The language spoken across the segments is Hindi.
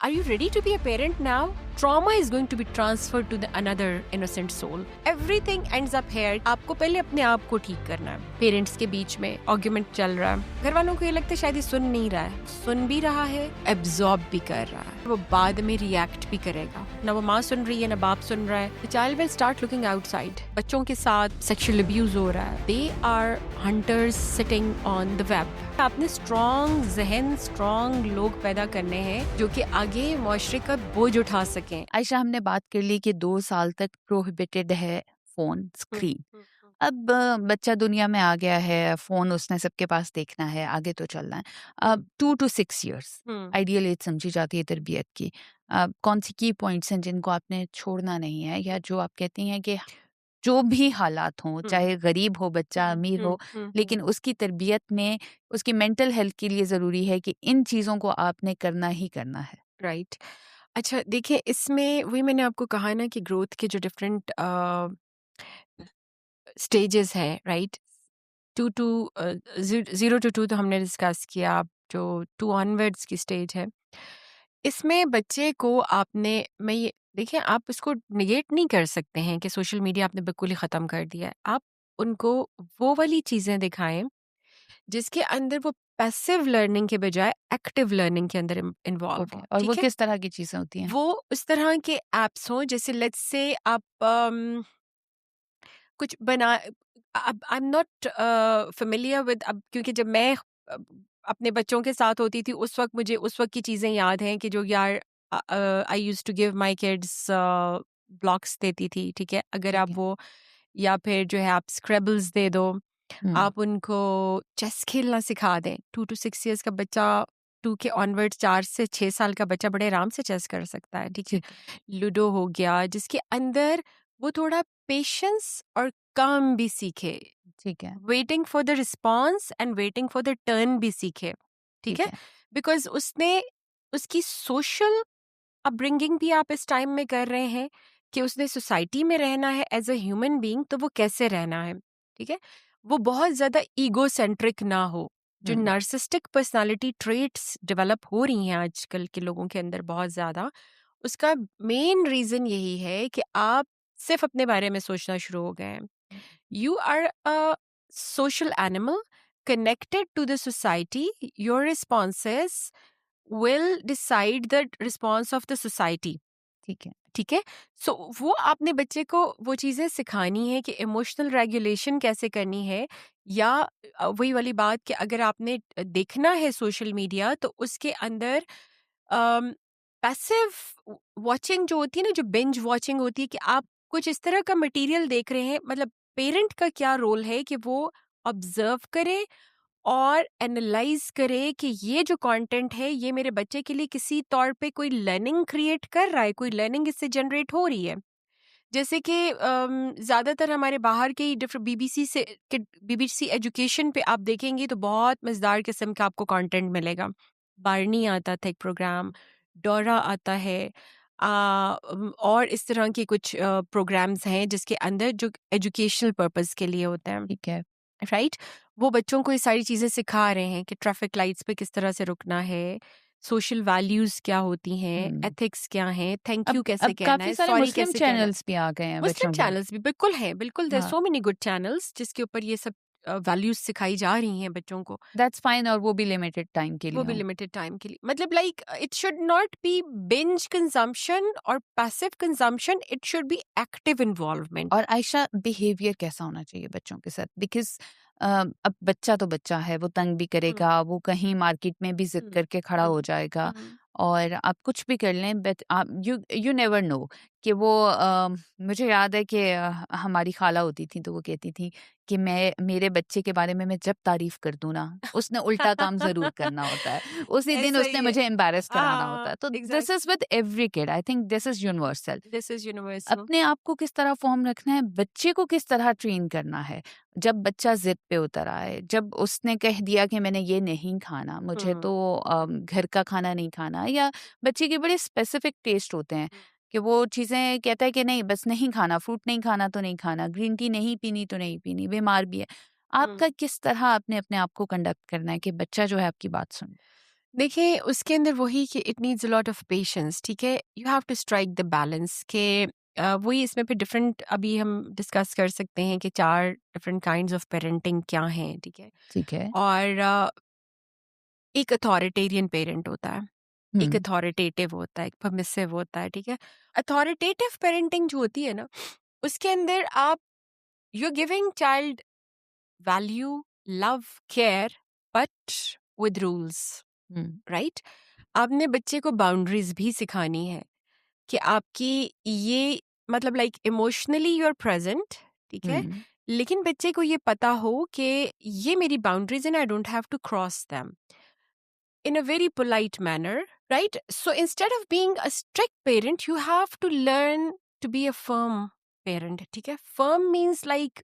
Are you ready to be a parent now? Trauma is going to be transferred to the another innocent soul. Everything ends up here. आपको पहले अपने आप को ठीक करना है. पेरेंट्स के बीच में आर्ग्यूमेंट चल रहा है. घर वालों को ये लगता है शायद ये सुन नहीं रहा है. सुन भी रहा है, एब्जॉर्ब भी कर रहा है. वो बाद में रिएक्ट भी करेगा. ना वो माँ सुन रही है, ना बाप सुन रहा है. The child will start looking outside. बच्चों के साथ सेक्सुअल अब्यूज हो रहा है. They are hunters sitting on the web. आपने स्ट्रॉन्ग जहन, स्ट्रॉन्ग लोग पैदा करने हैं जो कि आगे मुआशरे का बोझ उठा सकें. आयशा, हमने बात कर ली कि 2 साल तक प्रोहिबिटेड है फोन स्क्रीन. अब बच्चा दुनिया में आ गया है, फोन उसने सबके पास देखना है, आगे तो चलना है. अब 2 to 6 years आइडियल एज समझी जाती है तरबियत की. कौन सी की पॉइंट्स हैं जिनको आपने छोड़ना नहीं है, या जो आप कहती हैं कि जो भी हालात हों, चाहे गरीब हो बच्चा, अमीर हो, लेकिन उसकी तरबियत में उसकी मेंटल हेल्थ के लिए ज़रूरी है कि इन चीज़ों को आपने करना ही करना है. राइट. अच्छा देखिए, इसमें वही मैंने आपको कहा ना कि ग्रोथ के जो डिफरेंट स्टेजेस हैं, राइट. 0 to 2 तो हमने डिस्कस किया. अब जो 2 ऑनवर्ड्स की स्टेज है, इसमें बच्चे को आपने, मैं ये देखिए, आप इसको निगेट नहीं कर सकते हैं कि सोशल मीडिया आपने बिल्कुल ही ख़त्म कर दिया है. आप उनको वो वाली चीज़ें दिखाएं जिसके अंदर वो पैसिव लर्निंग के बजाय एक्टिव लर्निंग के अंदर इन्वॉल्व ओके, हो. और वो ठीक है, किस तरह की चीज़ें होती हैं? वो उस तरह के एप्स हों जैसे लेट्स से आप कुछ बना. अब I am not familiar with, अब क्योंकि जब मैं अपने बच्चों के साथ होती थी उस वक्त मुझे उस वक्त की चीज़ें याद हैं कि जो यार I used to give my kids blocks देती थी. ठीक है, अगर ठीक आप है. वो, या फिर जो है आप स्क्रेबल्स दे दो, हुँ, आप उनको चेस खेलना सिखा दें. 2 to 6 years का बच्चा, 2 के ऑनवर्ड, 4 से 6 साल का बच्चा बड़े आराम से चेस कर सकता है. ठीक है, ठीक है, लूडो हो गया जिसके अंदर वो थोड़ा पेशेंस और काम भी सीखे. ठीक है, waiting for the response and waiting for the turn भी सीखे. ठीक ठीक है, है, बिकॉज उसने उसकी सोशल अपब्रिंगिंग भी आप इस टाइम में कर रहे हैं कि उसने सोसाइटी में रहना है एज अ ह्यूमन बीइंग, तो वो कैसे रहना है. ठीक है, वो बहुत ज़्यादा ईगो सेंट्रिक ना हो. जो हुँ, नार्सिसिस्टिक पर्सनालिटी ट्रेट्स डेवलप हो रही हैं आजकल के लोगों के अंदर बहुत ज़्यादा, उसका मेन रीज़न यही है कि आप सिर्फ अपने बारे में सोचना शुरू हो गए हैं. You are a social animal connected to the society. Your responses will decide the response of the society. ठीक है, ठीक है, सो वो आपने बच्चे को वो चीज़ें सिखानी है कि इमोशनल रेगुलेशन कैसे करनी है. या वही वाली बात कि अगर आपने देखना है सोशल मीडिया तो उसके अंदर पैसिव वॉचिंग जो होती है ना, जो बिंज वॉचिंग होती है, कि आप कुछ इस तरह का मटेरियल देख रहे हैं. मतलब पेरेंट का क्या रोल है कि वो ऑब्जर्व करे और एनालाइज करे कि ये जो कंटेंट है ये मेरे बच्चे के लिए किसी तौर पे कोई लर्निंग क्रिएट कर रहा है, कोई लर्निंग इससे जनरेट हो रही है. जैसे कि ज़्यादातर हमारे बाहर के डिफरेंट बीबीसी एजुकेशन पे आप देखेंगे तो बहुत मज़ेदार किस्म का आपको कंटेंट मिलेगा. बारनी आता था एक प्रोग्राम, डोरा आता है, और इस तरह के कुछ प्रोग्राम्स हैं जिसके अंदर जो एजुकेशनल पर्पस के लिए होते हैं. ठीक है, राइट, वो बच्चों को ये सारी चीज़ें सिखा रहे हैं कि ट्रैफिक लाइट्स पे किस तरह से रुकना है, सोशल वैल्यूज़ क्या होती हैं, हुँ. एथिक्स क्या हैं, थैंक अब यू कैसे अब कहना काफ़ी है, सारे सॉरी मुस्लिम कैसे कहना है. चैनल्स भी आ गए हैं मुस्लिम बच्चों के लिए. चैनल्स भी बिल्कुल हैं, बिल्कुल, देयर हाँ, सो मेनी गुड चैनल्स जिसके ऊपर ये सब वैल्यूज़ सिखाई जा रही हैं बच्चों को. दैट्स फाइन, और वो भी लिमिटेड टाइम के वो लिए भी हों. लिमिटेड टाइम के लिए. मतलब like it should not be binge consumption और passive consumption, it should be active involvement. और आयशा, बिहेवियर कैसा होना चाहिए बच्चों के साथ? बिकॉज़ अब बच्चा तो बच्चा है, वो तंग भी हुँ, करेगा, वो कहीं मार्केट में भी ज़िद हुँ, करके खड़ा हुँ, हो जाएगा, हुँ, और आप कुछ भी कर लें, बट आप यू यू नेवर नो कि वो मुझे याद है कि हमारी खाला होती थी तो वो कहती थी कि मेरे बच्चे के बारे में मैं जब तारीफ़ कर दूँ ना, उसने उल्टा काम ज़रूर करना होता है। उसी दिन ऐसा उसने ही है. मुझे एम्बैरेस कराना होता हाँ, है। तो this exactly. Is with every kid, I think this is universal. This is universal. अपने आप को किस तरह फ़ॉर्म रखना है, बच्चे को किस तरह ट्रेन करना है। जब बच्चा ज़िद पे उतर आए, जब उसने कह दिया कि मैंने ये नहीं खाना, मुझे हुँ, तो घर का खाना नहीं खाना, या बच्चे के बड़े स्पेसिफिक टेस्ट होते हैं हुँ, कि वो चीज़ें कहता है कि नहीं बस नहीं खाना, फ्रूट नहीं खाना तो नहीं खाना, ग्रीन टी नहीं पीनी तो नहीं पीनी, बीमार भी है। हुँ. आपका किस तरह आपने अपने आप को कंडक्ट करना है कि बच्चा जो है आपकी बात सुने? देखिए उसके अंदर वही कि it needs a lot of patience, ठीक है? You have to strike the balance के वही इसमें फिर डिफरेंट अभी हम डिस्कस कर सकते हैं कि 4 डिफरेंट काइंड्स ऑफ पेरेंटिंग क्या हैं, ठीक है? ठीक है। और एक अथॉरिटेरियन पेरेंट होता है, एक हुँ, अथॉरिटेटिव होता है, एक परमिसिव होता है, ठीक है? अथॉरिटेटिव पेरेंटिंग जो होती है ना, उसके अंदर आप you are giving child value, love, care but with rules, hmm, right? आपने बच्चे को बाउंड्रीज भी सिखानी है कि आपकी ये मतलब like emotionally you are present, ठीक है? हुँ, लेकिन बच्चे को ये पता हो कि ये मेरी boundaries and I don't have to cross them in a very polite manner, right? So instead of being a strict parent, you have to learn to be a firm parent, ठीक है? Firm means like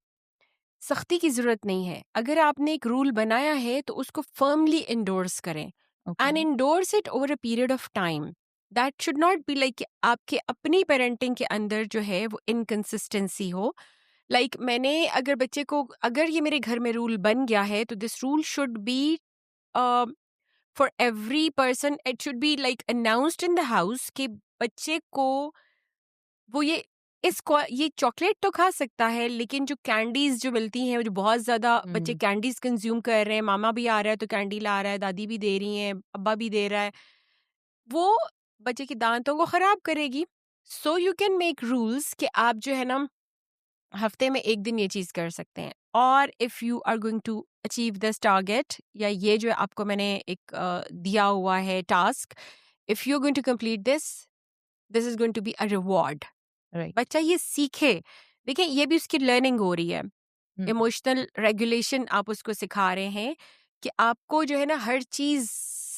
सख्ती की जरूरत नहीं है। अगर आपने एक रूल बनाया है तो उसको फर्मली इंडोर्स करें okay, and endorse it over a period of time. That should not be like आपके अपनी पेरेंटिंग के अंदर जो है वो इनकंसिस्टेंसी हो। मैंने अगर बच्चे को अगर ये मेरे घर में रूल बन गया है तो this rule should be for every person, it should be like announced in the house कि बच्चे को वो ये चॉकलेट तो खा सकता है, लेकिन जो कैंडीज जो मिलती हैं वो जो बहुत ज्यादा बच्चे हुँ, कैंडीज कंज्यूम कर रहे हैं, मामा भी आ रहा है तो कैंडी ला रहा है, दादी भी दे रही हैं, अब्बा भी दे रहा है, वो बच्चे के दांतों को खराब करेगी। So you can make rules कि आप जो है ना हफ्ते में एक दिन ये चीज कर सकते हैं, और if you are going to achieve this target या ये जो आपको मैंने एक दिया हुआ है task, if you are going to complete this is going to be a reward. Right, बच्चा ये सीखे। देखिए ये भी उसकी लर्निंग हो रही है। हुँ, इमोशनल रेगुलेशन आप उसको सिखा रहे हैं कि आपको जो है ना हर चीज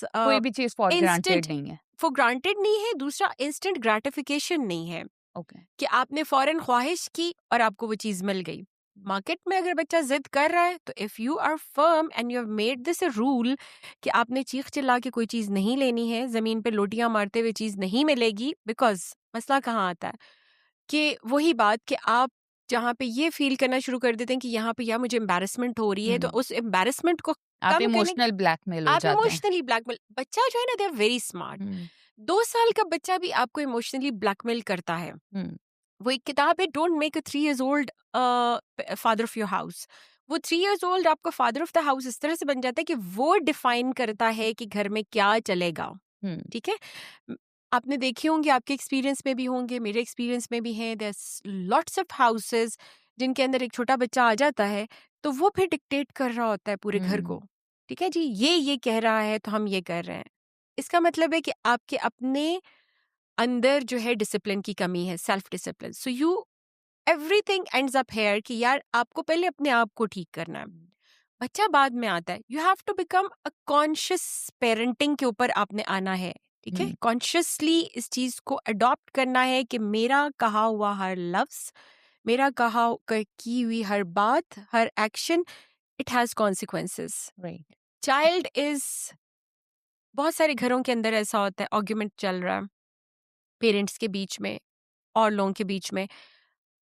कोई भी चीज़ फॉर इंस्टेंट ग्रांटेड नहीं है। फॉर ग्रांटेड नहीं है, दूसरा इंस्टेंट ग्रेटिफिकेशन नहीं है ओके, कि आपने फौरन ख्वाहिश की और आपको वो चीज मिल गई। मार्केट में अगर बच्चा जिद कर रहा है तो if you are firm and you have made this a rule कि आपने चीख चिल्ला के कोई चीज नहीं लेनी है, जमीन पे लोटियां मारते हुए चीज नहीं मिलेगी, बिकॉज मसला कहाँ आता है कि वही बात कि आप जहाँ पे ये फील करना शुरू कर देते हैं कि यहाँ पे यार मुझे एम्बैरेसमेंट हो रही है, तो हुँ, उस एम्बैरेसमेंट को आप कम करने इमोशनल ब्लैकमेल हो आप जाते हैं। इमोशनली ब्लैकमेल, बच्चा जो है ना दे आर वेरी स्मार्ट। हुँ, 2 साल का बच्चा भी आपको इमोशनली ब्लैकमेल करता है। हुँ, वो एक किताब है, don't make a 3 years old father of your house. वो 3 years ओल्ड आपका फादर ऑफ द हाउस इस तरह से बन जाता है कि वो डिफाइन करता है कि घर में क्या चलेगा, हुँ, ठीक है? म- आपने देखी होंगी, आपके एक्सपीरियंस में भी होंगे, मेरे एक्सपीरियंस में भी हैं, देयर लॉट्स ऑफ हाउसेस जिनके अंदर एक छोटा बच्चा आ जाता है तो वो फिर डिक्टेट कर रहा होता है पूरे घर हुँ, को। ठीक है जी, ये कह रहा है तो हम ये कर रहे हैं। इसका मतलब है कि आपके अपने अंदर जो है डिसिप्लिन की कमी है, self discipline. So you everything ends up here कि यार आपको पहले अपने आप को ठीक करना है, बच्चा बाद में आता है। You have to become a conscious parenting के ऊपर आपने आना है, ठीक है? हुँ, कॉन्शियसली इस चीज को अडॉप्ट करना है कि मेरा कहा हुआ हर लफ्ज, मेरा की हुई हर बात, हर action, it has consequences. Right, child is, बहुत सारे घरों के अंदर ऐसा होता है, आर्ग्यूमेंट चल रहा है पेरेंट्स के बीच में और लोगों के बीच में,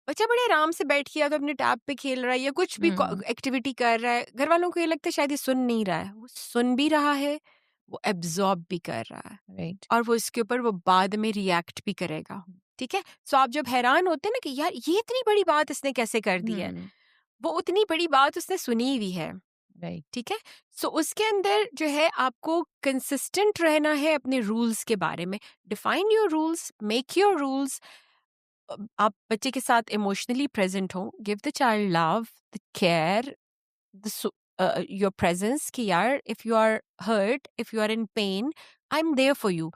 बच्चा बड़े आराम से बैठ के या तो अपने टैब पे खेल रहा है या कुछ भी हुँ, एक्टिविटी कर रहा है, घर वालों को ये लगता है शायद ये सुन नहीं रहा है, वो सुन भी रहा है, वो एब्जॉर्ब भी कर रहा है, राइट, और वो इसके ऊपर वो बाद में रिएक्ट भी करेगा। ठीक है? सो आप जब हैरान होते हैं ना कि यार ये इतनी बड़ी बात इसने कैसे कर दी है, हुँ, वो उतनी बड़ी बात उसने सुनी हुई है। राइट, ठीक है? सो उसके अंदर जो है आपको कंसिस्टेंट रहना है अपने रूल्स के बारे में। Define your rules, make your rules. आप बच्चे के साथ इमोशनली प्रेजेंट हो, give the child love, the care, the your presence कि यार if you are hurt, if you are in pain, I am there for you.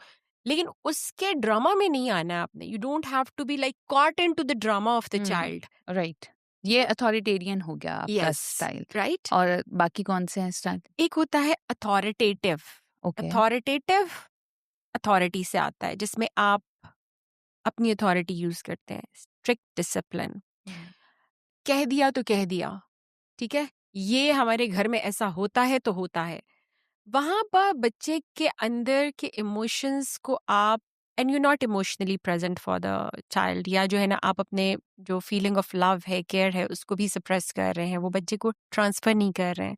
लेकिन उसके ड्रामा में नहीं आना है आपने। You don't have to be like caught into the drama of the hmm, child. Right. ये अथॉरिटेरियन हो गया आपका यस, स्टाइल राइट। और बाकी कौन से हैं स्टाइल? एक होता है अथॉरिटेटिव। ओके, अथॉरिटेटिव अथॉरिटी से आता है जिसमें आप अपनी अथॉरिटी यूज करते हैं, स्ट्रिक्ट डिसिप्लिन। हुँ, कह दिया तो कह दिया, ठीक है? ये हमारे घर में ऐसा होता है तो होता है। वहाँ पर बच्चे के अंदर के इमोशंस को आप, and you not emotionally present for the child, या जो है ना आप अपने जो फीलिंग ऑफ लव है, केयर है, उसको भी सप्रेस कर रहे हैं, वो बच्चे को ट्रांसफर नहीं कर रहे हैं।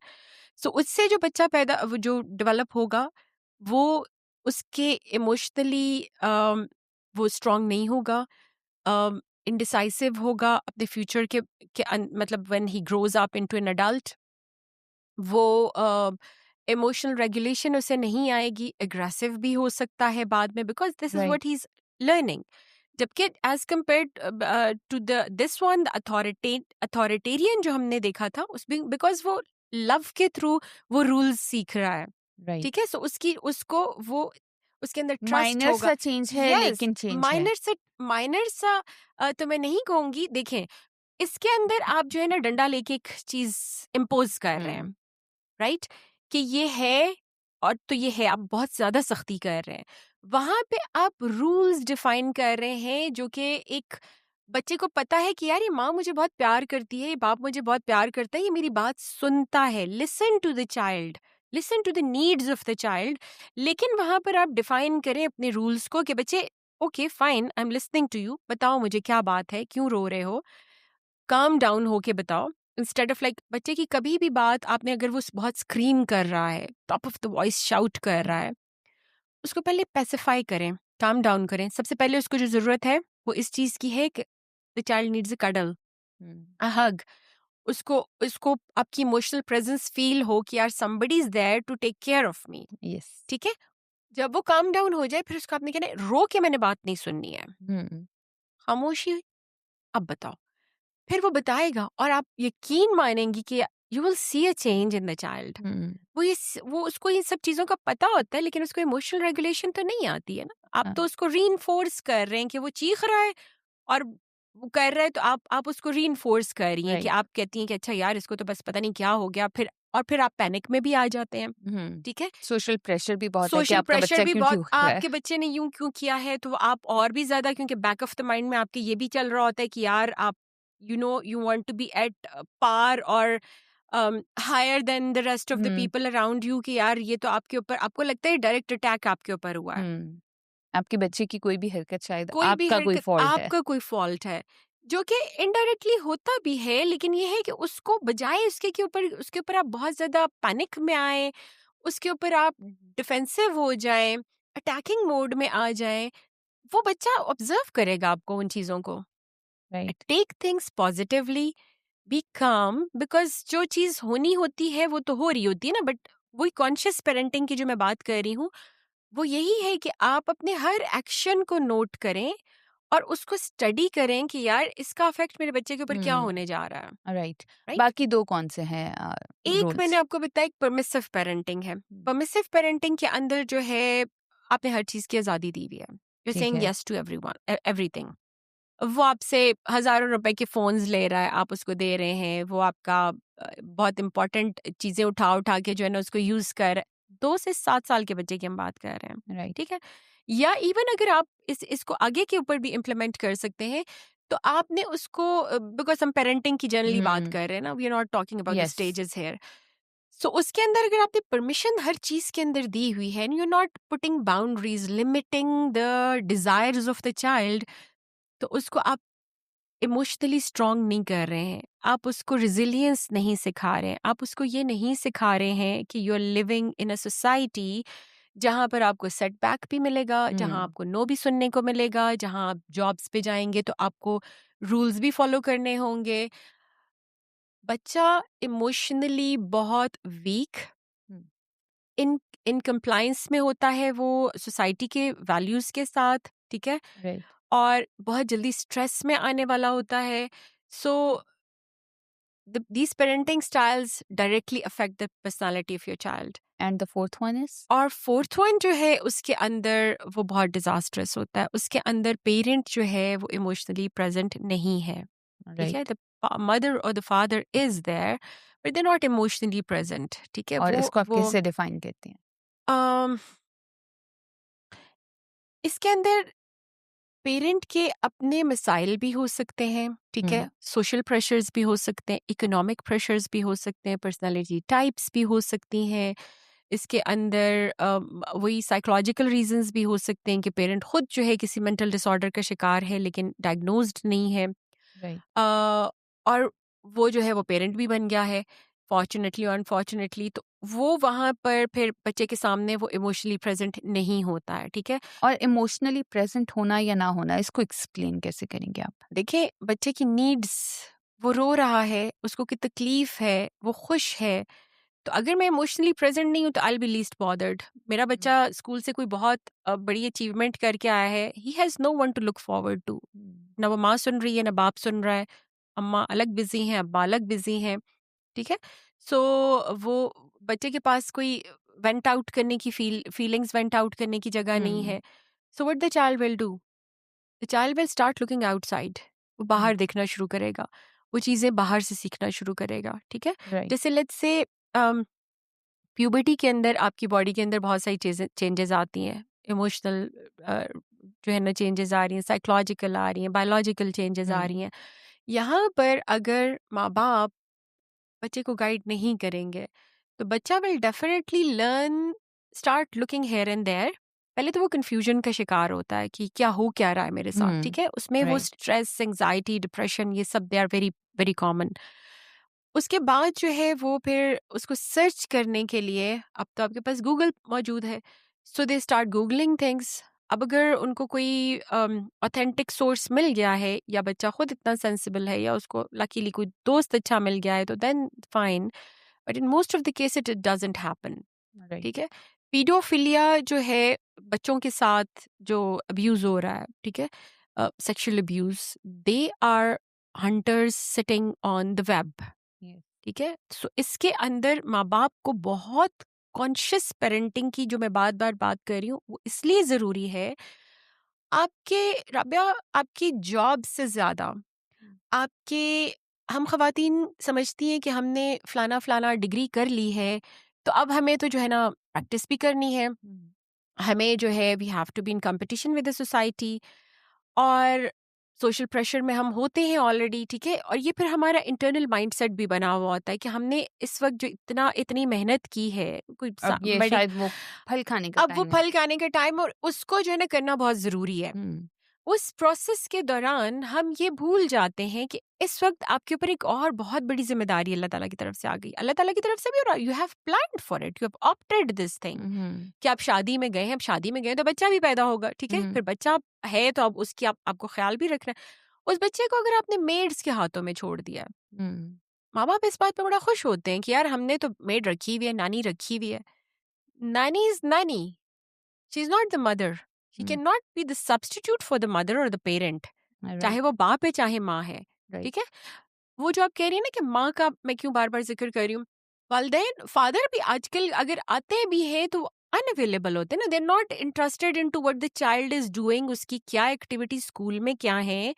सो उससे जो बच्चा पैदा वो जो डेवलप होगा वो उसके इमोशनली वो स्ट्रांग नहीं होगा, इंडिसाइसिव होगा अपने फ्यूचर मतलब when he grows up into an adult, वो इमोशनल रेगुलेशन उसे नहीं आएगी, एग्रेसिव भी हो सकता है बाद में, because this is right, what he is learning. जबकि as compare to the this one authoritarian जो हमने देखा था उसमें, बिकॉज वो लव के थ्रू वो रूल्स सीख रहा है, ठीक राइट। है, सो उसकी उसको वो उसके अंदर ट्रस्ट माइनर होगा। सा चेंज है, यस, लेकिन चेंज है। माइनर सा तो मैं नहीं कहूंगी। देखें, इसके अंदर आप जो है ना डंडा लेके एक चीज इम्पोज कर रहे हैं, राइट, कि ये है और तो ये है, आप बहुत ज्यादा सख्ती कर रहे हैं। वहां पे आप रूल्स डिफाइन कर रहे हैं जो कि एक बच्चे को पता है कि यार ये माँ मुझे बहुत प्यार करती है, ये बाप मुझे बहुत प्यार करता है, ये मेरी बात सुनता है। Listen to the child, listen to the needs of the child. लेकिन वहां पर आप डिफाइन करें अपने रूल्स को कि बच्चे okay fine, I am listening to you, बताओ मुझे क्या बात है, क्यों रो रहे हो, काम डाउन होके बताओ। इंस्टेड ऑफ लाइक बच्चे की कभी भी बात आपने, अगर वो बहुत स्क्रीम कर रहा है, top of the voice shout कर रहा है, उसको पहले पेसिफाई करें, काम डाउन करें। सबसे पहले उसको जो ज़रूरत है वो इस चीज़ की है कि the child needs a cuddle, a hug. उसको उसको आपकी इमोशनल प्रेजेंस फील हो कि यार somebody is there to take care of me, yes. ठीक है। जब वो काम डाउन हो जाए फिर उसको आपने कहना है, रो के मैंने बात नहीं सुननी है, खामोशी, अब बताओ। फिर वो बताएगा और आप यकीन मानेंगी कि you will see a change in the child. वो उसको इन सब चीज़ों का पता होता है, लेकिन उसको इमोशनल रेगुलेशन तो नहीं आती है ना। आप तो उसको रीइंफोर्स कर रहे हैं कि वो चीख रहा है और वो कर रहा है, तो आप उसको रीइंफोर्स कर रही हैं कि राइट। आप कहती हैं कि अच्छा यार इसको तो बस पता नहीं क्या हो गया, फिर आप पैनिक में भी आ जाते हैं, ठीक है। सोशल प्रेशर भी बहुत है कि सोशल आपका प्रेशर बच्चा भी क्यों बहुत, चूक रहा है। आपके बच्चे ने यूं क्यों किया है, तो आप और भी ज्यादा, क्योंकि बैक ऑफ द माइंड में आपके ये भी चल रहा होता है कि यार आप you want to be at par और higher than the rest of the hmm. People around you, कि यार ये तो आपके ऊपर, आपको लगता है डायरेक्ट अटैक आपके ऊपर हुआ है। आपके बच्चे की कोई भी हरकत शायद कोई भी आपका कोई हरकत फॉल्ट है। आपका कोई फॉल्ट है, जो कि इनडायरेक्टली होता भी है, लेकिन ये है कि उसको बजाय उसके ऊपर आप बहुत ज्यादा पैनिक में आए, उसके ऊपर आप डिफेंसिव हो जाएं, अटैकिंग मोड में आ जाएं, वो बच्चा ऑब्जर्व करेगा आपको उन चीज़ों को। Right. Take things positively, be calm, because जो चीज़ होनी होती है वो तो हो रही होती है ना। बट वही कॉन्शियस पेरेंटिंग की जो मैं बात कर रही हूँ, वो यही है कि आप अपने हर एक्शन को नोट करें और उसको स्टडी करें कि यार इसका इफेक्ट मेरे बच्चे के ऊपर क्या होने जा रहा है, राइट। राइट। बाकी दो कौन से हैं एक मैंने रूल्स? आपको बताया, एक परमिसिव पेरेंटिंग है। परमिसिव पेरेंटिंग के अंदर जो है आपने हर चीज़ की आज़ादी दी हुई है, यू ठीक सेइंग है। Yes to everyone everything. वो आपसे हज़ारों रुपए के फ़ोन्स ले रहा है, आप उसको दे रहे हैं, वो आपका बहुत इम्पोर्टेंट चीज़ें उठा के जो है ना उसको यूज़ कर, 2 से 7 साल के बच्चे की हम बात कर रहे हैं, राइट। ठीक है? या इवन अगर आप इसको आगे के ऊपर भी इम्प्लीमेंट कर सकते हैं, तो आपने उसको बिकॉज़ हम पेरेंटिंग की जनरली बात कर रहे हैं ना, we are not talking about the yes. Stages here. So उसके अंदर अगर आपने परमिशन हर चीज़ के अंदर दी हुई है, and you are not putting boundaries, limiting the desires of the child, तो उसको आप इमोशनली स्ट्रांग नहीं कर रहे हैं, आप उसको रिजिलियंस नहीं सिखा रहे हैं, आप उसको ये नहीं सिखा रहे हैं कि you are living in a society जहाँ पर आपको सेटबैक भी मिलेगा, जहाँ आपको नो भी सुनने को मिलेगा, जहाँ आप जॉब्स पे जाएंगे तो आपको रूल्स भी फॉलो करने होंगे। बच्चा इमोशनली बहुत वीक, इन इन कंप्लायंस में होता है वो सोसाइटी के वैल्यूज़ के साथ, ठीक है, राइट। और बहुत जल्दी स्ट्रेस में आने वाला होता है। सो these parenting styles directly affect the personality of your child. And the fourth one is? और फोर्थ वन जो है उसके अंदर वो बहुत डिजास्ट्रस होता है। उसके अंदर पेरेंट जो है वो इमोशनली प्रेजेंट नहीं है, ठीक है। राइट। द मदर और the father is there but they not emotionally present, ठीक है। और वो इसको आप वो कैसे डिफाइन करते हैं? अम, इसके अंदर पेरेंट के अपने मसाइल भी हो सकते हैं, ठीक है, सोशल प्रेशर्स भी हो सकते हैं, इकोनॉमिक प्रेशर्स भी हो सकते हैं, पर्सनालिटी टाइप्स भी हो सकती हैं। इसके अंदर वही साइकोलॉजिकल रीजंस भी हो सकते हैं कि पेरेंट खुद जो है किसी मेंटल डिसऑर्डर का शिकार है लेकिन डायग्नोज्ड नहीं है, राइट। और वो जो है वो पेरेंट भी बन गया है फॉर्चुनेटली और अनफॉर्चुनेटली, तो वो वहाँ पर फिर बच्चे के सामने वो इमोशनली प्रेजेंट नहीं होता है, ठीक है। और इमोशनली प्रेजेंट होना या ना होना, इसको एक्सप्लेन कैसे करेंगे आप? देखिए, बच्चे की नीड्स, वो रो रहा है, उसको की तकलीफ है, वो खुश है, तो अगर मैं इमोशनली प्रेजेंट नहीं हूँ तो आई बी लीस्ट बॉदर्ड। मेरा बच्चा स्कूल से कोई बहुत बड़ी अचीवमेंट करके आया है, he has no one to look forward to. ना वो माँ सुन रही है, ना बाप सुन रहा है, अम्मा अलग बिजी हैं, अब्बा अलग बिजी हैं, ठीक है। सो वो बच्चे के पास कोई वेंट आउट करने की फीलिंग्स वेंट आउट करने की जगह नहीं है। So what the child will do, the child will start looking outside. वो बाहर देखना शुरू करेगा, वो चीज़ें बाहर से सीखना शुरू करेगा, ठीक है। राइट। जैसे लेट्स से प्यूबर्टी के अंदर आपकी बॉडी के अंदर बहुत सारी चीज़ें चेंजेस आती हैं, इमोशनल जो है ना चेंजेस आ रही हैं, साइकोलॉजिकल आ रही हैं, बायोलॉजिकल चेंजेस आ रही हैं। यहाँ पर अगर माँ बाप बच्चे को गाइड नहीं करेंगे तो बच्चा will definitely learn, start looking here and there. पहले तो वो कंफ्यूजन का शिकार होता है कि क्या हो क्या रहा है मेरे साथ, ठीक है। उसमें वो राइट। स्ट्रेस, एंजाइटी, डिप्रेशन, ये सब they are very very common. उसके बाद जो है वो फिर उसको सर्च करने के लिए, अब तो आपके पास गूगल मौजूद है, सो दे स्टार्ट गूगलिंग थिंग्स। अब अगर उनको कोई ऑथेंटिक सोर्स मिल गया है, या बच्चा खुद इतना सेंसिबल है, या उसको लकीली कोई दोस्त अच्छा मिल गया है, तो then fine, but in most of the case it doesn't happen, right. ठीक है। पीडोफिलिया जो है, बच्चों के साथ जो अब्यूज हो रहा है, ठीक है, sexual abuse, they are hunters sitting on the web, ठीक है। सो इसके अंदर माँ बाप को बहुत कॉन्शियस पेरेंटिंग की, जो मैं बार बार बात कर रही हूँ, वो इसलिए ज़रूरी है। आपके राबिया, आपकी जॉब से ज़्यादा आपके, हम ख़वातीन समझती हैं कि हमने फ़लाना फ़लाना डिग्री कर ली है, तो अब हमें तो जो है ना प्रैक्टिस भी करनी है, हमें जो है we have to be in competition with the society, और सोशल प्रेशर में हम होते हैं ऑलरेडी, ठीक है। और ये फिर हमारा इंटरनल माइंडसेट भी बना हुआ होता है कि हमने इस वक्त जो इतनी मेहनत की है, कोई अब ये बड़ी, शायद वो फल खाने का अब वो टाइम है। फल खाने का टाइम, और उसको जो है ना करना बहुत ज़रूरी है। उस प्रोसेस के दौरान हम ये भूल जाते हैं कि इस वक्त आपके ऊपर एक और बहुत बड़ी जिम्मेदारी अल्लाह ताला की तरफ से आ गई, अल्लाह ताला की तरफ से भी, और you have planned for it, you have opted this thing, कि आप शादी में गए हैं, अब शादी में गए तो बच्चा भी पैदा होगा, ठीक है। फिर बच्चा है तो अब उसकी आपको ख्याल भी रखना है। उस बच्चे को अगर आपने मेड्स के हाथों में छोड़ दिया, माँ बाप इस बात पे बड़ा खुश होते हैं कि यार हमने तो मेड रखी हुई है, नानी रखी हुई है। नानी इज नानी, she is not the mother, she can not be the substitute for the mother और द पेरेंट, चाहे राइट। वो बाप है चाहे माँ है, राइट। ठीक है। वो जो आप कह रही है ना कि माँ का, मैं क्यों बार बार जिक्र कर रही हूँ, वालदेन फादर भी आजकल अगर आते भी हैं तो अनअवेलेबल होते हैं ना, they are not interested into what the child is doing, उसकी क्या एक्टिविटी स्कूल में क्या है,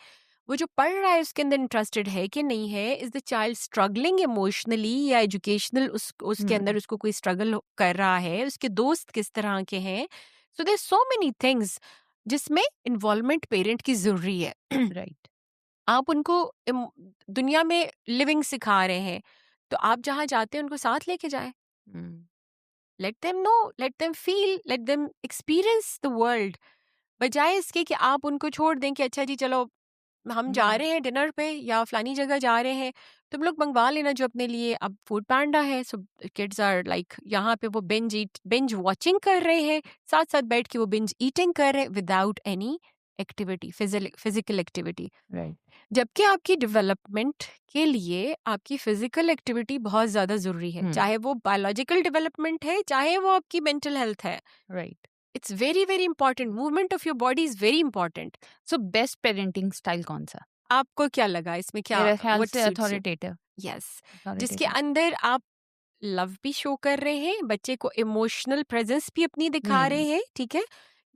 वो जो पढ़ रहा है उसके अंदर इंटरेस्टेड है कि नहीं है, is the child struggling emotionally या एजुकेशनल, उसके अंदर उसको कोई स्ट्रगल कर रहा है, उसके दोस्त किस तरह के हैं। So there so many things जिसमें इन्वॉल्वमेंट पेरेंट की जरूरी है। राइट। आप उनको दुनिया में लिविंग सिखा रहे हैं, तो आप जहाँ जाते हैं उनको साथ लेके जाएं, let them know, let them feel, let them experience the world, बजाय इसके कि आप उनको छोड़ दें कि अच्छा जी चलो हम जा रहे हैं डिनर पे या फलानी जगह जा रहे हैं, तुम लोग मंगवा लेना जो अपने लिए। अब फूड पांडा है, सो किड्स आर लाइक यहाँ पे वो बिंज वॉचिंग कर रहे हैं, साथ साथ बैठ के वो बिंज ईटिंग कर रहे हैं without any activity, physical activity. Right. जबकि आपकी डेवलपमेंट के लिए आपकी फिजिकल एक्टिविटी बहुत ज़्यादा ज़रूरी है, चाहे वो बायोलॉजिकल डेवलपमेंट है, चाहे वो आपकी मेंटल हेल्थ है। Right. It's very very important, movement of your body is very important. So best parenting style कौन सा? आपको क्या लगा इसमें, क्या मेरे ख्याल व्हाट से सूट्स यू? अथॉरिटेटिव। यस, जिसके अथॉरिटेटिव। अंदर आप लव भी शो कर रहे हैं, बच्चे को इमोशनल प्रेजेंस भी अपनी दिखा रहे हैं, ठीक है।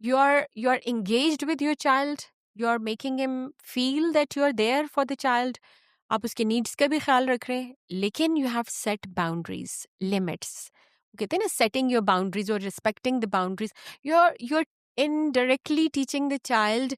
You are engaged with your child, you are making him feel that you are there for the child, आप उसके नीड्स का भी ख्याल रख रहे हैं, लेकिन you have set boundaries, limits. कहते हैं ना, सेटिंग योर बाउंड्रीज और respecting the boundaries, you are indirectly teaching the child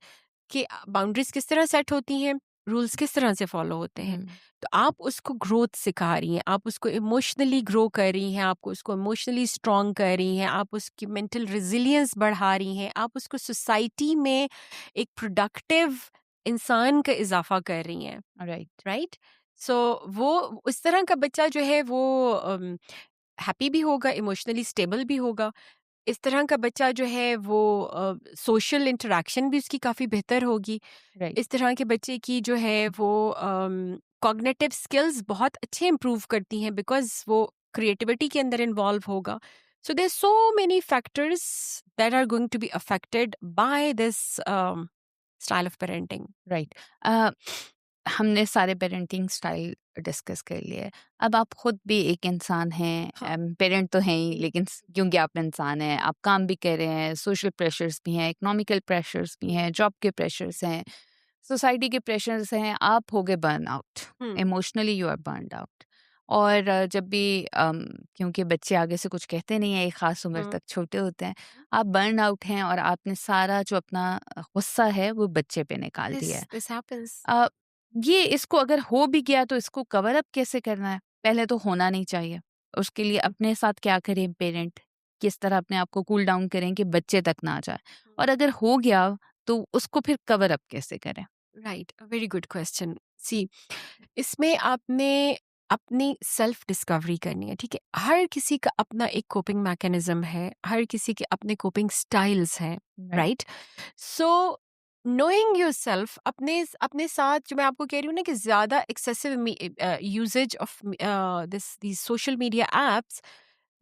कि बाउंड्रीज किस तरह सेट होती हैं, रूल्स किस तरह से फॉलो होते हैं। तो आप उसको ग्रोथ सिखा रही हैं, आप उसको इमोशनली ग्रो कर रही हैं, आपको उसको इमोशनली स्ट्रॉन्ग कर रही हैं, आप उसकी मेंटल रेजिलियंस बढ़ा रही हैं, आप उसको सोसाइटी में एक प्रोडक्टिव इंसान का इजाफा कर रही हैं। राइट। राइट। सो वो उस तरह का बच्चा जो है वो हैप्पी भी होगा, इमोशनली स्टेबल भी होगा। इस तरह का बच्चा जो है वो सोशल इंटरेक्शन भी उसकी काफ़ी बेहतर होगी। राइट। इस तरह के बच्चे की जो है वो कॉग्निटिव स्किल्स बहुत अच्छे इम्प्रूव करती हैं, बिकॉज वो क्रिएटिविटी के अंदर इन्वॉल्व होगा। So there so many factors that are going to be affected by this style of parenting. Right. हमने सारे पेरेंटिंग स्टाइल डिस्कस कर लिए। अब आप खुद भी एक इंसान हैं, हाँ। पेरेंट तो हैं ही, लेकिन क्योंकि आप इंसान हैं, आप काम भी कर रहे हैं, सोशल प्रेशर्स भी हैं, इकोनॉमिकल प्रेशर्स भी हैं, जॉब के प्रेशर्स हैं, सोसाइटी के प्रेशर्स हैं, आप हो गए burn out, hmm. Emotionally you are burned out. और जब भी क्योंकि बच्चे आगे से कुछ कहते नहीं है, एक ख़ास उम्र हम्म। तक छोटे होते हैं, आप बर्न आउट हैं और आपने सारा जो अपना गुस्सा है वो बच्चे पे निकाल दिया है। This happens. अ, ये इसको अगर हो भी गया तो इसको कवर अप कैसे करना है? पहले तो होना नहीं चाहिए। उसके लिए अपने साथ क्या करें पेरेंट? किस तरह अपने आप को कूल डाउन करें कि बच्चे तक ना जाए? और अगर हो गया तो उसको फिर कवर अप कैसे करें? Right, very good question. See, इसमें आपने अपनी सेल्फ डिस्कवरी करनी है, ठीक है? हर किसी का अपना एक कोपिंग मैकेनिज्म है, हर किसी के अपने कोपिंग स्टाइल्स हैं, राइट। राइट? सो नोइंग योरसेल्फ, अपने अपने साथ, जो मैं आपको कह रही हूँ ना कि ज़्यादा excessive usage of this social media apps,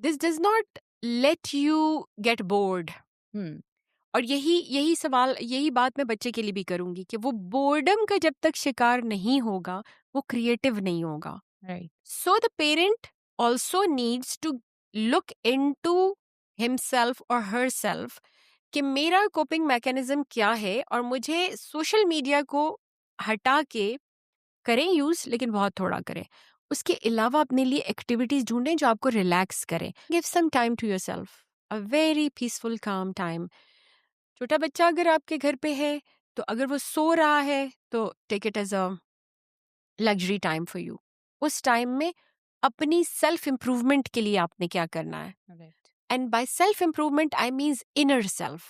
this does not let you get bored. हुँ, और यही यही सवाल, यही बात मैं बच्चे के लिए भी करूंगी कि वो बोर्डम का जब तक शिकार नहीं होगा, वो क्रिएटिव नहीं होगा। Right. So the parent also needs to look into himself और हर सेल्फ कि मेरा कोपिंग मैकेनिज्म क्या है, और मुझे सोशल मीडिया को हटा के करें यूज, लेकिन बहुत थोड़ा करें। उसके अलावा अपने लिए एक्टिविटीज ढूंढें जो आपको रिलैक्स करें। Give some time to yourself, a very peaceful calm time. छोटा बच्चा अगर आपके घर पे है, तो अगर वो सो रहा है तो take it as a luxury time for you. उस टाइम में अपनी सेल्फ इम्प्रूवमेंट के लिए आपने क्या करना है? Right. And by self improvement I means inner self,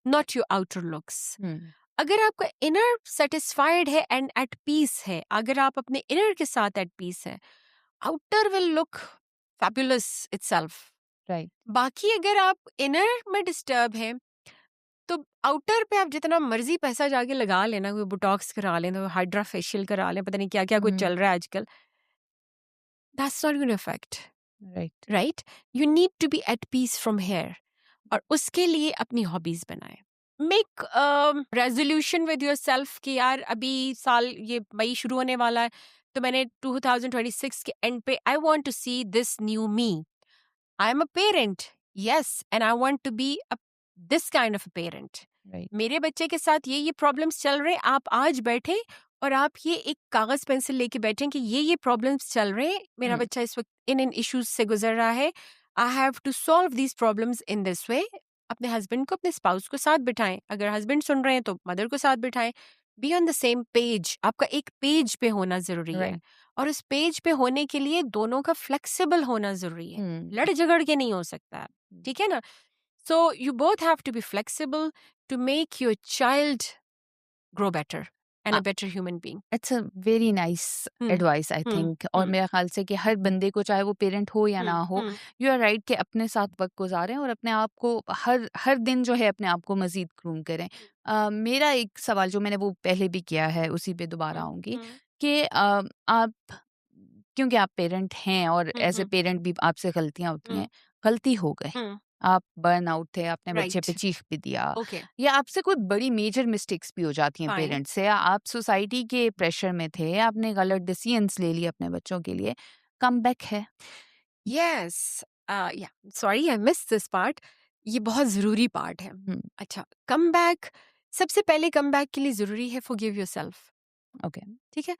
not your outer looks. हुँ, अगर आपका इनर सेटिस्फाइड है एंड एट पीस है, अगर आप अपने इनर के साथ एट पीस है, outer will look fabulous itself. Right. बाकी अगर आप इनर में डिस्टर्ब हैं, तो आउटर पे आप जितना मर्जी पैसा जाके लगा लेना, कोई बोटॉक्स करा लें, तो हाइड्रा फेशियल करा लें, पता नहीं क्या क्या कुछ हुँ, चल रहा है आजकल, that's not gonna effect. Right. Right, you need to be at peace from here. और उसके लिए अपनी हॉबीज बनाएं। Make resolution with yourself कि यार अभी साल, ये मई शुरू होने वाला है, तो मैंने 2026 के एंड पे I want to see this new me. I am a parent, yes, and I want to be this kind of a parent. Right. मेरे बच्चे के साथ ये प्रॉब्लम्स चल रहे हैं, आप आज बैठे और आप ये एक कागज पेंसिल लेके बैठे कि ये प्रॉब्लम्स चल रहे हैं, मेरा हुँ, बच्चा इस वक्त इन इन इश्यूज से गुजर रहा है, I have to solve these problems in this way. अपने हस्बैंड को, अपने स्पाउस को साथ बिठाएं, अगर हस्बैंड सुन रहे हैं तो मदर को साथ बिठाएं। Be on the same page, आपका एक पेज पे होना जरूरी है। राइट। और उस पेज पे होने के लिए दोनों का फ्लेक्सिबल होना जरूरी है, हुँ, लड़ झगड़ के नहीं हो सकता है, हुँ। ठीक है ना? So you both have to be flexible to make your child grow better and a a better human being. It's a very nice Hmm. Advice I Hmm. Think. और Hmm. मेरे ख्याल से कि हर बंदे को, चाहे वो पेरेंट हो या Hmm. ना हो, Hmm. यू आर राइट कि अपने साथ वक्त गुजारें और अपने आप को हर हर दिन जो है अपने आप को मजीद ग्रूम करें। मेरा एक सवाल जो मैंने वो पहले भी किया है, उसी पे दोबारा Hmm. आऊंगी Hmm. कि आप, क्योंकि आप पेरेंट हैं और Hmm. As a Hmm. Parent भी आपसे गलतियां होती Hmm. हैं, गलती हो गई, Hmm. आप बर्न आउट थे, आपने बच्चे पे Right. चीख भी दिया, Okay. या आपसे कोई बड़ी मेजर मिस्टेक्स भी हो जाती हैं Fine. पेरेंट्स से, या आप सोसाइटी के प्रेशर में थे, आपने गलत डिसीजंस ले लिए अपने बच्चों के लिए, कम बैक है? Yes. Yeah. Sorry, I missed this part. ये बहुत ज़रूरी पार्ट है। हुँ, अच्छा, कम बैक, सबसे पहले कम बैक के लिए ज़रूरी है forgive yourself. ओके। ठीक है?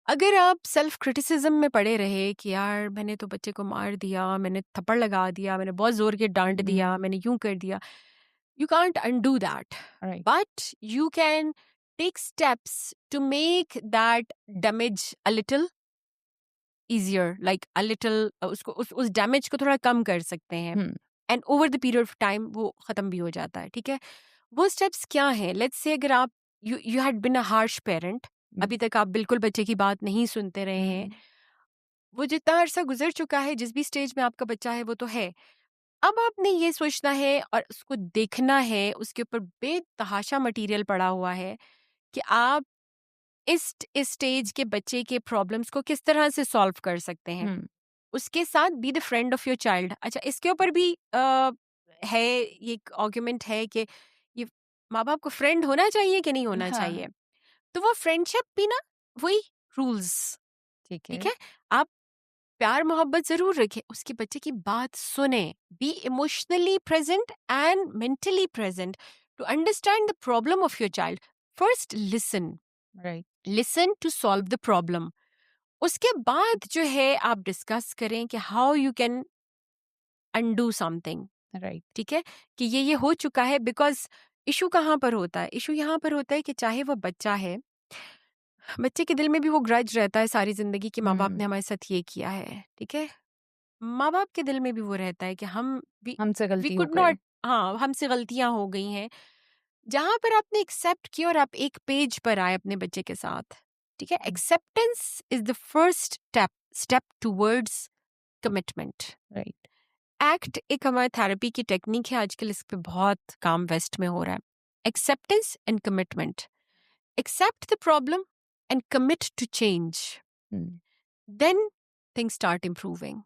अगर आप सेल्फ क्रिटिसिज्म में पड़े रहे कि यार मैंने तो बच्चे को मार दिया, मैंने थप्पड़ लगा दिया, मैंने बहुत जोर के डांट हुँ, दिया, मैंने यूं कर दिया, you can't undo that, right. but you can take steps to make that damage a little easier, like a little, उसको उस डैमेज को थोड़ा कम कर सकते हैं, हुँ, and over the period of time वो खत्म भी हो जाता है, ठीक है? वो स्टेप्स क्या हैं? लेट्स से अगर आप, you had been a harsh parent, अभी तक आप बिल्कुल बच्चे की बात नहीं सुनते रहे हैं, वो जितना अरसा गुजर चुका है, जिस भी स्टेज में आपका बच्चा है वो तो है। अब आपने ये सोचना है और उसको देखना है, उसके ऊपर बेतहाशा मटेरियल पड़ा हुआ है कि आप इस स्टेज के बच्चे के प्रॉब्लम्स को किस तरह से सॉल्व कर सकते हैं। उसके साथ be the friend of your child. अच्छा, इसके ऊपर भी है, ये एक आर्गुमेंट है कि ये माँ बाप को फ्रेंड होना चाहिए कि नहीं होना हाँ, चाहिए। तो वो फ्रेंडशिप भी ना वही रूल्स, ठीक ठीक है। है। आप प्यार मोहब्बत जरूर रखें, उसके बच्चे की बात सुने, be emotionally present and mentally present to understand the problem of your child. First listen, right, listen to solve the problem. उसके बाद जो है आप डिस्कस करें कि how you can undo something, right. ठीक है, कि ये हो चुका है। बिकॉज इशू कहाँ पर होता है, इशू यहाँ पर होता है कि चाहे वो बच्चा है, बच्चे के दिल में भी वो ग्रज रहता है सारी जिंदगी कि माँ बाप ने हमारे साथ ये किया है, ठीक है। माँ बाप के दिल में भी वो रहता है कि हम हमसे वी गलती हो कुड गई। नॉट, हाँ हमसे गलतियां हो गई हैं। जहां पर आपने एक्सेप्ट किया और आप एक पेज पर आए अपने बच्चे के साथ, ठीक है। Acceptance is the first step, step towards commitment. Right, act एक हमारे थेरेपी की टेक्निक है, आजकल इस पे बहुत काम वेस्ट में हो रहा है। Acceptance and commitment, accept the problem and commit to change, then things start improving.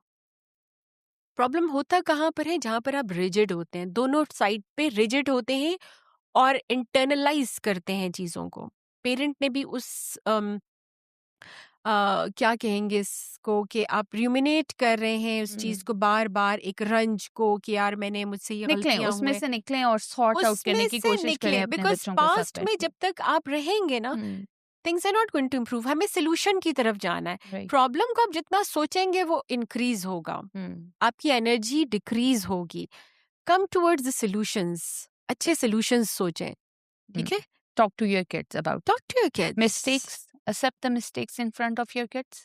Problem होता कहाँ पर है, जहां पर आप रिजिड होते हैं, दोनों साइड पे रिजिड होते हैं और इंटरनलाइज करते हैं चीज़ों को। पेरेंट ने भी उस क्या कहेंगे इसको, कि आप रूमिनेट कर रहे हैं उस चीज़ को बार बार, एक रंज को कि यार मैंने, मुझसे ये निकलें, गलतियां उसमें हुए, से निकलें और सॉर्ट आउट करने उसमें की से कोशिश करें निकले। अपने बिकॉज बच्चों के साथ पास्ट बैठ में के। जब तक आप रहेंगे ना, things are not going to improve. हमें सोल्यूशन की तरफ जाना है। राइट। प्रॉब्लम को आप जितना सोचेंगे वो इंक्रीज होगा, आपकी एनर्जी डिक्रीज होगी। कम टुवर्ड्स द सॉल्यूशंस, अच्छे सॉल्यूशंस सोचें, ठीक है। Talk to your kids about talk to your kids, mistakes. Accept the mistakes in front of your kids.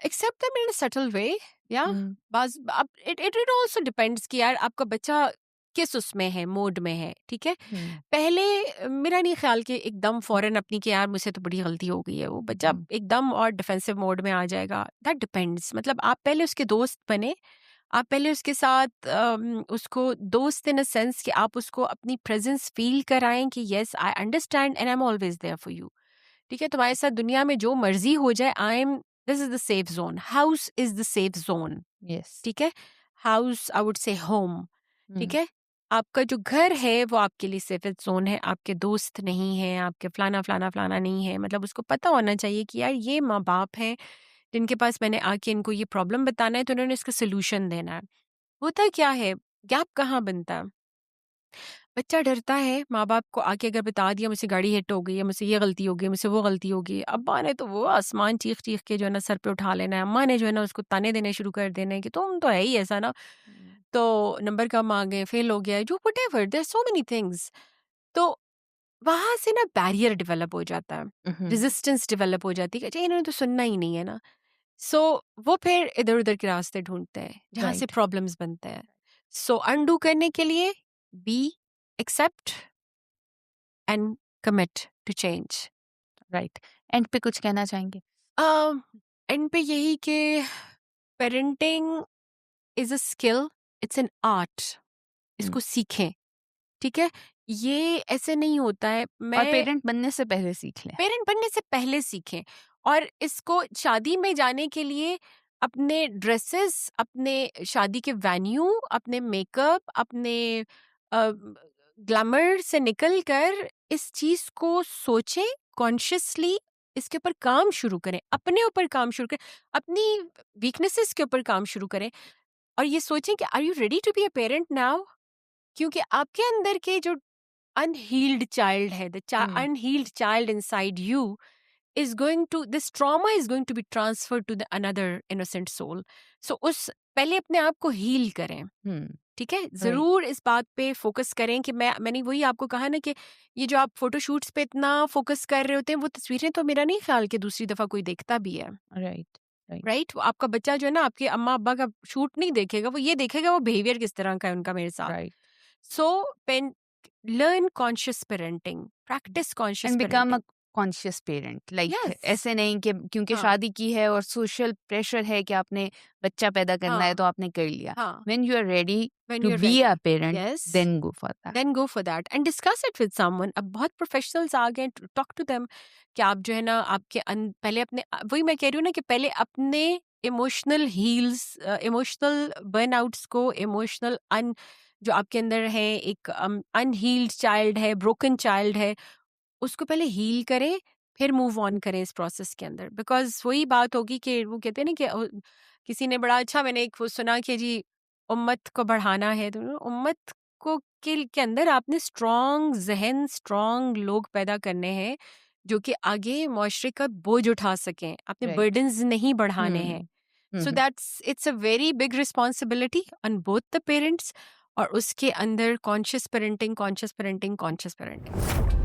Accept them in a subtle way, या बस अब it it it also depends कि यार आपका बच्चा किस उसमें है, मोड में है, ठीक है। पहले मेरा नहीं ख्याल कि एकदम फौरन अपनी कि यार मुझसे तो बड़ी गलती हो गई है, वो बच्चा एकदम और डिफेंसिव मोड में आ जाएगा। दैट डिपेंड्स, मतलब आप पहले उसके दोस्त बने, आप पहले उसके साथ उसको दोस्त इन अ सेंस कि आप उसको अपनी प्रेजेंस फील कराएं कि yes I understand and I am always there for you, ठीक है। तुम्हारे साथ दुनिया में जो मर्जी हो जाए, I am, this is the safe zone, house is the safe zone, Yes. ठीक है। House I would say home, ठीक है। आपका जो घर है वो आपके लिए सेफ जोन है, आपके दोस्त नहीं है, आपके फलाना फलाना फलाना नहीं है। मतलब उसको पता होना चाहिए कि यार ये माँ बाप हैं जिनके पास मैंने आके इनको ये प्रॉब्लम बताना है, तो उन्होंने इसका सोल्यूशन देना है। होता क्या है, गैप कहाँ बनता है, बच्चा डरता है माँ बाप को आके अगर बता दिया मुझसे गाड़ी हिट हो गई है, मुझसे ये गलती हो गई, मुझसे वो गलती हो गई। अब्बा ने तो वो आसमान चीख चीख के जो है ना सर पे उठा लेना है, अम्मा ने जो है ना उसको ताने देने शुरू कर देना है कि तुम तो है ही ऐसा ना, तो नंबर कम आ गए, फेल हो गया, जो whatever, there so many things. तो वहां से ना बैरियर डेवलप हो जाता है, रेजिस्टेंस डेवलप हो जाती है कि अच्छा इन्होंने तो सुनना ही नहीं है ना। सो वो फिर इधर उधर के रास्ते ढूंढते हैं जहाँ से Right. प्रॉब्लम्स बनते हैं। सो अनडू करने के लिए be, accept and commit to change. Right. End पे कुछ कहना चाहेंगे? एंड पे यही कि parenting is a skill, it's an art, इसको सीखें, ठीक है। ये ऐसे नहीं होता है, और मैं पेरेंट बनने से पहले सीख लें। पेरेंट बनने से पहले सीखें। और इसको शादी में जाने के लिए अपने ड्रेसेस, अपने शादी के वेन्यू, अपने मेकअप, अपने ग्लैमर से निकल कर इस चीज को सोचें कॉन्शियसली, इसके ऊपर काम शुरू करें, अपने ऊपर काम शुरू करें, अपनी वीकनेसेस के ऊपर काम शुरू करें, और ये सोचें कि are you ready to be a parent now. क्योंकि आपके अंदर के जो unhealed child है, the unhealed child inside you is going to, this trauma is going to be transferred to the another innocent soul. So उस पहले अपने आप को हील करें, ठीक है। जरूर इस बात पे फोकस करें कि मैंने वही आपको कहा ना कि ये जो आप फोटोशूट्स पे इतना फोकस कर रहे होते हैं, वो तस्वीरें तो मेरा नहीं ख्याल कि दूसरी दफा कोई देखता भी है, राइट, राइट, राइट। वो आपका बच्चा जो है ना आपके अम्मा अब्बा का शूट नहीं देखेगा, वो ये देखेगा वो बिहेवियर किस तरह का है उनका मेरे साथ। Right. So, learn conscious parenting, practice conscious and become a parenting. Conscious parent, like Yes. ऐसे नहीं कि क्योंकि हाँ, शादी की है और सोशल प्रेशर है कि आपने बच्चा पैदा करना है हाँ, तो आपने कर लिया. हाँ. When you are ready When to you're be a ready. Parent, Yes. Then go for that. Then go for that and discuss it with someone. अब बहुत प्रोफेशनल्स आ गए, टॉक टू देम कि आप जो है ना आपके पहले अपने वही मैं कह रही हूँ ना कि पहले अपने इमोशनल हील्स, इमोशनल बर्नआउट्स को, इमोशनल जो आपके अंदर है, एक अनहील्ड चाइल्ड है, ब्रोकन चाइल्ड है, उसको पहले हील करें, फिर मूव ऑन करें इस प्रोसेस के अंदर. बिकॉज वही बात होगी कि वो कहते हैं ना कि किसी ने बड़ा अच्छा, मैंने एक वो सुना कि जी उम्मत को बढ़ाना है, तो उम्मत को के अंदर आपने स्ट्रॉन्ग जहन, स्ट्रॉन्ग लोग पैदा करने हैं जो कि आगे मुआशरे का बोझ उठा सकें, अपने राइट. बर्डन्स नहीं बढ़ाने हैं. So that's it's a very big responsibility on both the parents. और उसके अंदर conscious parenting, conscious parenting, conscious parenting.